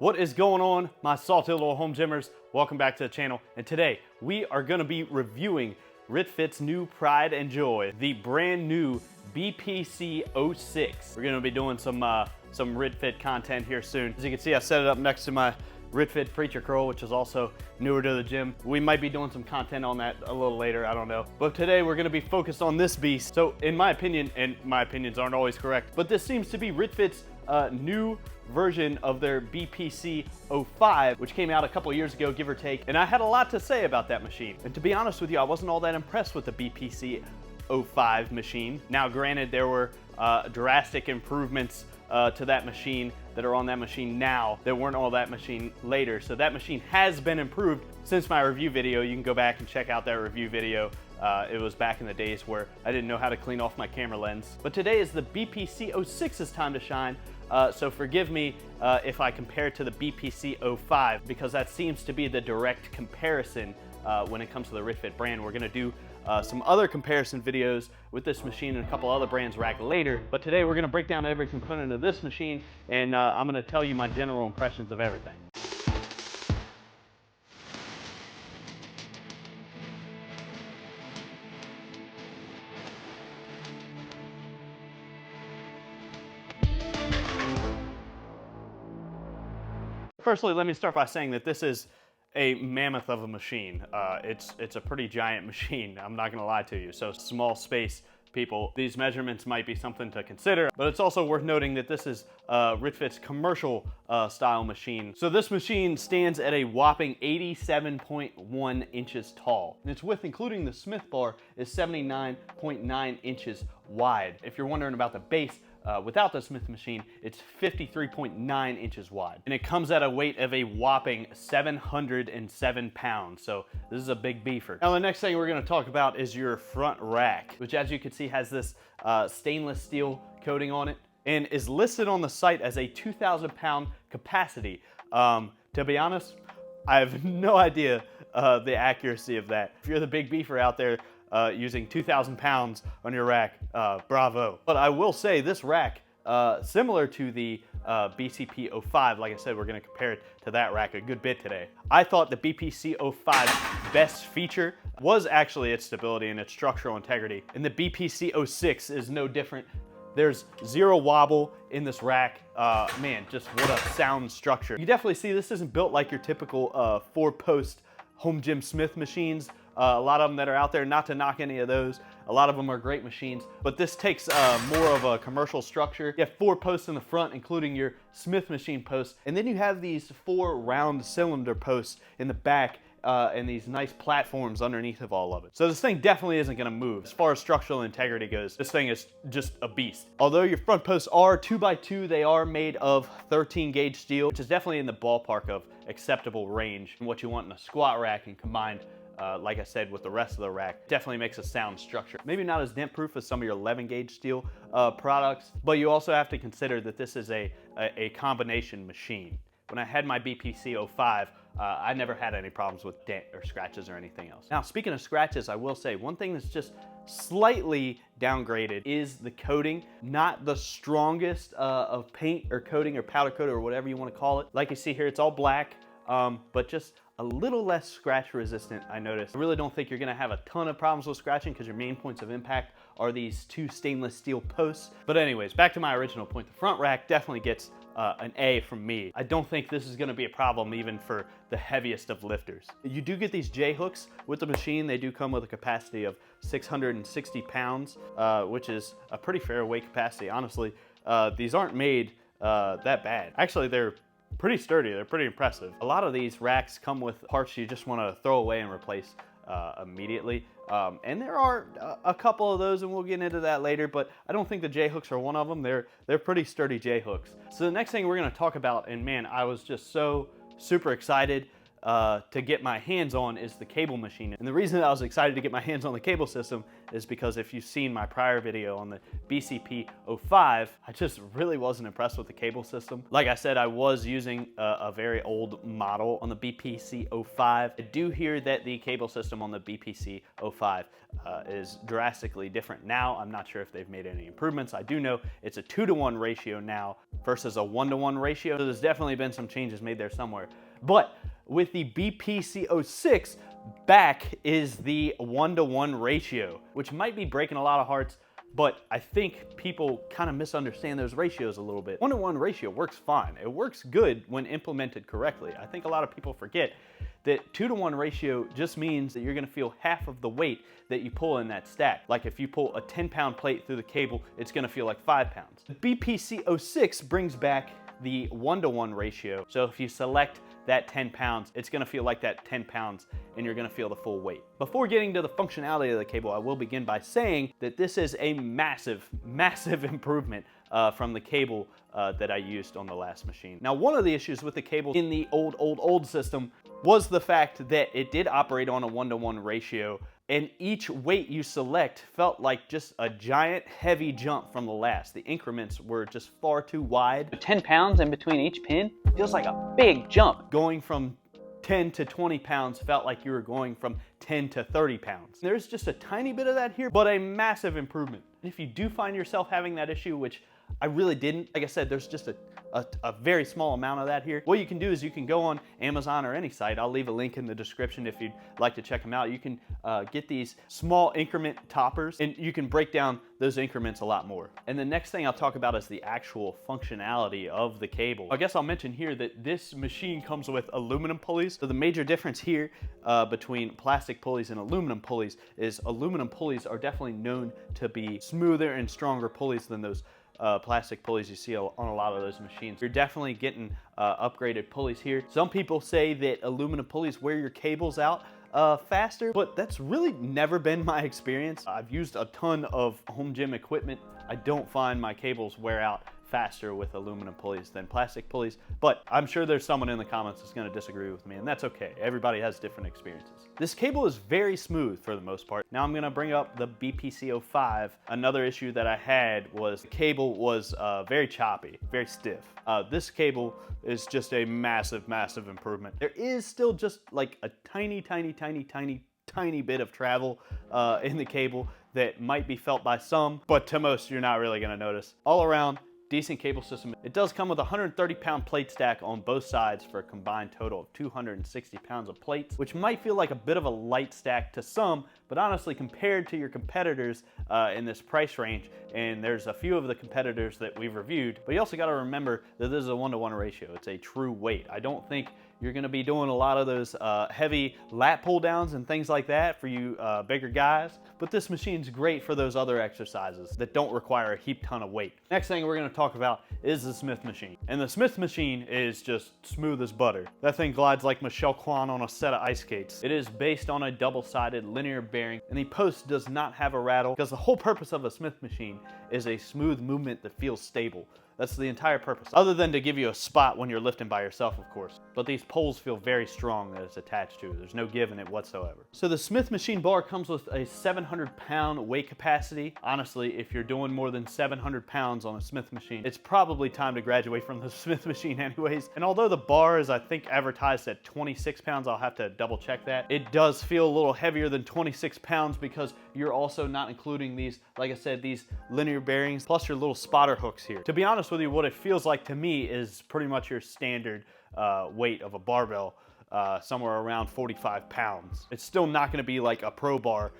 What is going on, my salty little home gymmers? Welcome back to the channel. And today we are going to be reviewing RITFIT's new pride and joy, the brand new BPC06. We're going to be doing some RITFIT content here soon. As you can see, I set it up next to my RITFIT Preacher Curl, which is also newer to the gym. We might be doing some content on that a little later, I don't know. But today we're gonna be focused on this beast. So in my opinion, and my opinions aren't always correct, but this seems to be RITFIT's new version of their BPC05, which came out a couple years ago, give or take. And I had a lot to say about that machine. And to be honest with you, I wasn't all that impressed with the BPC05 machine. Now granted, there were drastic improvements to that machine that are on that machine now that weren't on that machine later. So that machine has been improved since my review video. You can go back and check out that review video. It was back in the days where I didn't know how to clean off my camera lens. But today is the BPC06's time to shine. So forgive me if I compare it to the BPC05, because that seems to be the direct comparison when it comes to the RITFIT brand. We're gonna do some other comparison videos with this machine and a couple other brands rack later. But today we're gonna break down every component of this machine, and I'm gonna tell you my general impressions of everything. Firstly, let me start by saying that this is a mammoth of a machine. It's a pretty giant machine, I'm not gonna lie to you. So small space people, these measurements might be something to consider, but it's also worth noting that this is RITFIT's commercial style machine. So this machine stands at a whopping 87.1 inches tall. And its width, including the Smith bar, is 79.9 inches wide. If you're wondering about the base, without the Smith machine, it's 53.9 inches wide. And it comes at a weight of a whopping 707 pounds. So this is a big beefer. Now the next thing we're gonna talk about is your front rack, which as you can see has this stainless steel coating on it and is listed on the site as a 2,000 pound capacity. To be honest, I have no idea the accuracy of that. If you're the big beefer out there, using 2,000 pounds on your rack, bravo. But I will say this rack, similar to the BCP05, like I said, we're gonna compare it to that rack a good bit today. I thought the BPC05's best feature was actually its stability and its structural integrity. And the BPC06 is no different. There's zero wobble in this rack. Man, just what a sound structure. You definitely see this isn't built like your typical 4-post home gym Smith machines. A lot of them that are out there, not to knock any of those, a lot of them are great machines, but this takes more of a commercial structure. You have 4 posts in the front, including your Smith machine posts, and then you have these 4 round cylinder posts in the back and these nice platforms underneath of all of it. So this thing definitely isn't gonna move. As far as structural integrity goes, this thing is just a beast. Although your front posts are 2x2, they are made of 13 gauge steel, which is definitely in the ballpark of acceptable range and what you want in a squat rack, and combined like I said, with the rest of the rack, definitely makes a sound structure. Maybe not as dent proof as some of your 11 gauge steel products, but you also have to consider that this is a combination machine. When I had my BPC05, I never had any problems with dent or scratches or anything else. Now, speaking of scratches, I will say one thing that's just slightly downgraded is the coating. Not the strongest of paint or coating or powder coat or whatever you want to call it. Like you see here, it's all black, but just a little less scratch resistant, I noticed. I really don't think you're gonna have a ton of problems with scratching because your main points of impact are these 2 stainless steel posts. But anyways, back to my original point. The front rack definitely gets an A from me. I don't think this is gonna be a problem even for the heaviest of lifters. You do get these J hooks with the machine. They do come with a capacity of 660 pounds, which is a pretty fair weight capacity. Honestly, these aren't made that bad. Actually, they're pretty sturdy, they're pretty impressive. A lot of these racks come with parts you just want to throw away and replace immediately. And there are a couple of those, and we'll get into that later, but I don't think the J-hooks are one of them. They're pretty sturdy J-hooks. So the next thing we're gonna talk about, and man, I was just so super excited to get my hands on is the cable machine. And the reason that I was excited to get my hands on the cable system is because if you've seen my prior video on the BCP05, I just really wasn't impressed with the cable system. Like I said, I was using a very old model on the BPC05. I do hear that the cable system on the BPC05 is drastically different now. I'm not sure if they've made any improvements. I do know it's a 2-to-1 ratio now versus a 1-to-1 ratio. So there's definitely been some changes made there somewhere. But with the BPC06, back is the 1-to-1 ratio, which might be breaking a lot of hearts, but I think people kind of misunderstand those ratios a little bit. 1-to-1 ratio works fine. It works good when implemented correctly. I think a lot of people forget that 2-to-1 ratio just means that you're gonna feel half of the weight that you pull in that stack. Like if you pull a 10-pound plate through the cable, it's gonna feel like 5 pounds. The BPC06 brings back the 1-to-1 ratio. So if you select that 10 pounds, it's gonna feel like that 10 pounds and you're gonna feel the full weight. Before getting to the functionality of the cable, I will begin by saying that this is a massive, massive improvement from the cable that I used on the last machine. Now, one of the issues with the cable in the old system was the fact that it did operate on a 1-to-1 ratio, and each weight you select felt like just a giant heavy jump from the last. The increments were just far too wide. 10 pounds in between each pin feels like a big jump. Going from 10 to 20 pounds felt like you were going from 10 to 30 pounds. There's just a tiny bit of that here, but a massive improvement. And if you do find yourself having that issue, which I really didn't, like I said, there's just a very small amount of that here. What you can do is you can go on Amazon or any site. I'll leave a link in the description if you'd like to check them out. You can get these small increment toppers and you can break down those increments a lot more. And the next thing I'll talk about is the actual functionality of the cable. I guess I'll mention here that this machine comes with aluminum pulleys. So the major difference here between plastic pulleys and aluminum pulleys is aluminum pulleys are definitely known to be smoother and stronger pulleys than those plastic pulleys you see on a lot of those machines. You're definitely getting upgraded pulleys here. Some people say that aluminum pulleys wear your cables out faster, but that's really never been my experience. I've used a ton of home gym equipment. I don't find my cables wear out faster with aluminum pulleys than plastic pulleys, but I'm sure there's someone in the comments that's going to disagree with me, and that's okay. Everybody has different experiences. This cable is very smooth for the most part. Now I'm going to bring up the BPC05. Another issue that I had was the cable was very choppy, very stiff. This cable is just a massive, massive improvement. There is still just like a tiny bit of travel in the cable that might be felt by some, but to most you're not really going to notice. All around, decent cable system. It does come with a 130-pound plate stack on both sides for a combined total of 260 pounds of plates, which might feel like a bit of a light stack to some, but honestly, compared to your competitors in this price range, and there's a few of the competitors that we've reviewed, but you also got to remember that this is a 1-to-1 ratio. It's a true weight. I don't think you're going to be doing a lot of those heavy lat pull downs and things like that for you bigger guys, but this machine's great for those other exercises that don't require a heap ton of weight. Next thing we're going to talk about is the Smith machine. And the Smith machine is just smooth as butter. That thing glides like Michelle Kwan on a set of ice skates. It is based on a double-sided linear bearing, and the post does not have a rattle because the whole purpose of a Smith machine is a smooth movement that feels stable. That's the entire purpose, other than to give you a spot when you're lifting by yourself, of course. But these poles feel very strong that it's attached to. There's no give in it whatsoever. So the Smith machine bar comes with a 700-pound weight capacity. Honestly, if you're doing more than 700 pounds on a Smith machine, it's probably time to graduate from the Smith machine anyways. And although the bar is, I think, advertised at 26 pounds, I'll have to double check that. It does feel a little heavier than 26 pounds because you're also not including these, like I said, these linear bearings, plus your little spotter hooks here. To be honest with you, what it feels like to me is pretty much your standard weight of a barbell, somewhere around 45 pounds. It's still not gonna be like a pro bar.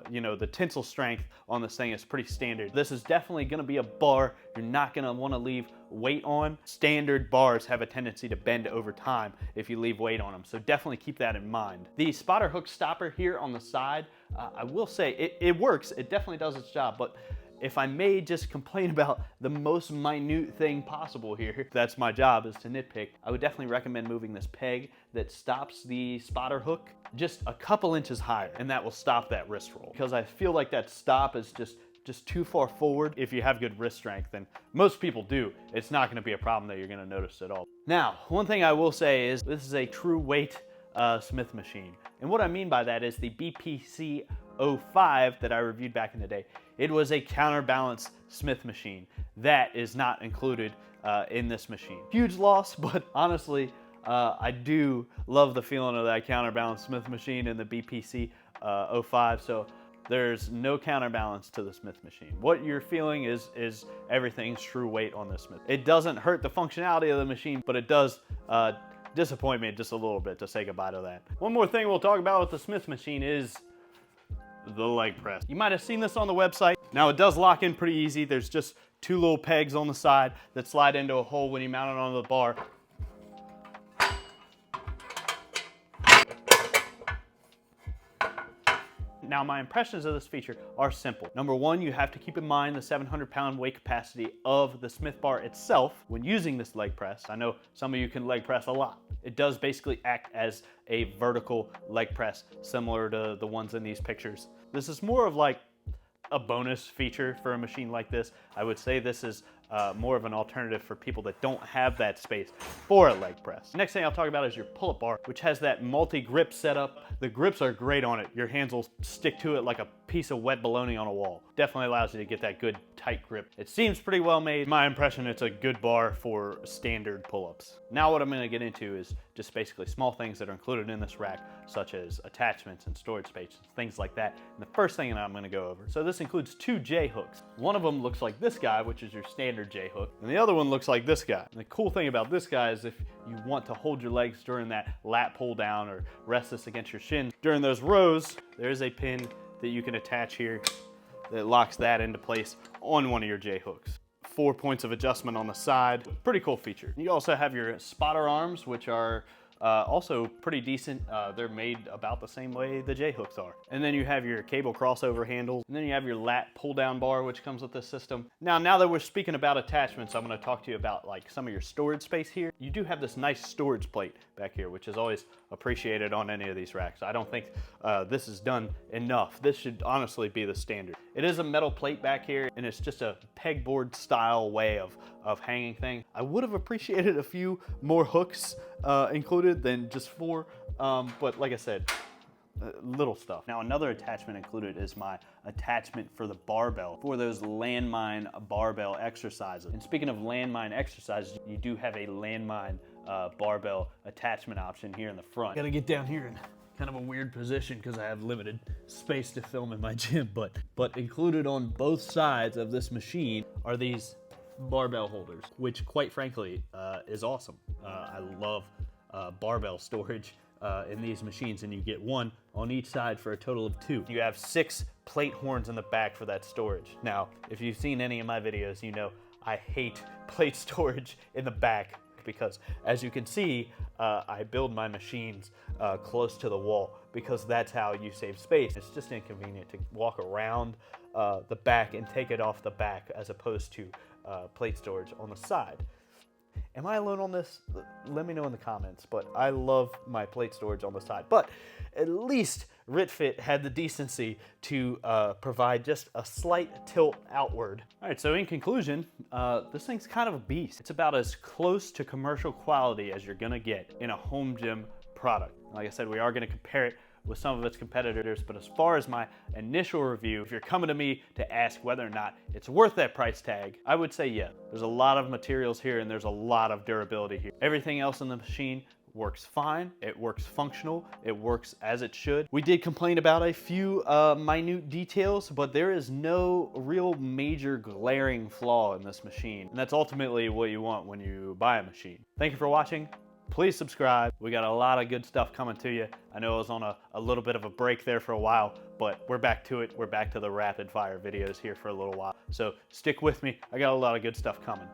You know, the tensile strength on this thing is pretty standard. This is definitely gonna be a bar you're not gonna wanna leave weight on. Standard bars have a tendency to bend over time if you leave weight on them, so definitely keep that in mind. The spotter hook stopper here on the side, I will say it works, it definitely does its job, but if I may just complain about the most minute thing possible here, that's my job, is to nitpick, I would definitely recommend moving this peg that stops the spotter hook just a couple inches higher, and that will stop that wrist roll. Because I feel like that stop is just too far forward. If you have good wrist strength, and most people do, it's not gonna be a problem that you're gonna notice at all. Now, one thing I will say is this is a true weight Smith machine. And what I mean by that is the BPC05 that I reviewed back in the day. It was a counterbalance Smith machine. That is not included in this machine. Huge loss, but honestly, I do love the feeling of that counterbalance Smith machine in the BPC05. So there's no counterbalance to the Smith machine. What you're feeling is everything's true weight on the Smith. It doesn't hurt the functionality of the machine, but it does disappoint me just a little bit to say goodbye to that. One more thing we'll talk about with the Smith machine is the leg press. You might have seen this on the website. Now it does lock in pretty easy. There's just two little pegs on the side that slide into a hole when you mount it onto the bar. Now, my impressions of this feature are simple. Number one, you have to keep in mind the 700-pound weight capacity of the Smith bar itself when using this leg press. I know some of you can leg press a lot. It does basically act as a vertical leg press, similar to the ones in these pictures. This is more of like a bonus feature for a machine like this. I would say this is more of an alternative for people that don't have that space for a leg press. The next thing I'll talk about is your pull-up bar, which has that multi-grip setup. The grips are great on it. Your hands will stick to it like a piece of wet bologna on a wall. Definitely allows you to get that good tight grip. It seems pretty well made. My impression, it's a good bar for standard pull-ups. Now what I'm gonna get into is just basically small things that are included in this rack, such as attachments and storage space, things like that. And the first thing that I'm gonna go over. So this includes two J hooks. One of them looks like this guy, which is your standard J hook, and the other one looks like this guy. And the cool thing about this guy is if you want to hold your legs during that lat pull down or rest this against your shins, during those rows, there's a pin that you can attach here that locks that into place on one of your J hooks. 4 points of adjustment on the side. Pretty cool feature. You also have your spotter arms, which are also pretty decent. They're made about the same way the J hooks are. And then you have your cable crossover handles. And then you have your lat pull down bar, which comes with this system. Now that we're speaking about attachments, I'm gonna talk to you about like some of your storage space here. You do have this nice storage plate back here, which is always appreciated on any of these racks. I don't think this is done enough. This should honestly be the standard. It is a metal plate back here, and it's just a pegboard style way of hanging things. I would have appreciated a few more hooks included than just 4, but like I said, little stuff. Now another attachment included is my attachment for the barbell for those landmine barbell exercises. And speaking of landmine exercises, you do have a landmine barbell attachment option here in the front. Gotta get down here in kind of a weird position because I have limited space to film in my gym, but included on both sides of this machine are these barbell holders, which quite frankly is awesome. I love barbell storage in these machines, and you get one on each side for a total of 2. You have 6 plate horns in the back for that storage. Now, if you've seen any of my videos, you know I hate plate storage in the back because, as you can see, I build my machines close to the wall because that's how you save space. It's just inconvenient to walk around the back and take it off the back as opposed to plate storage on the side. Am I alone on this? Let me know in the comments, but I love my plate storage on the side. But at least RITFIT had the decency to provide just a slight tilt outward. All right, so in conclusion, this thing's kind of a beast. It's about as close to commercial quality as you're gonna get in a home gym product. Like I said, we are gonna compare it with some of its competitors, but as far as my initial review, if you're coming to me to ask whether or not it's worth that price tag, I would say yeah. There's a lot of materials here and there's a lot of durability here. Everything else in the machine works fine, it works functional, it works as it should. We did complain about a few minute details, but there is no real major glaring flaw in this machine. And that's ultimately what you want when you buy a machine. Thank you for watching. Please subscribe. We got a lot of good stuff coming to you. I know I was on a little bit of a break there for a while, but we're back to it. We're back to the rapid fire videos here for a little while. So stick with me. I got a lot of good stuff coming.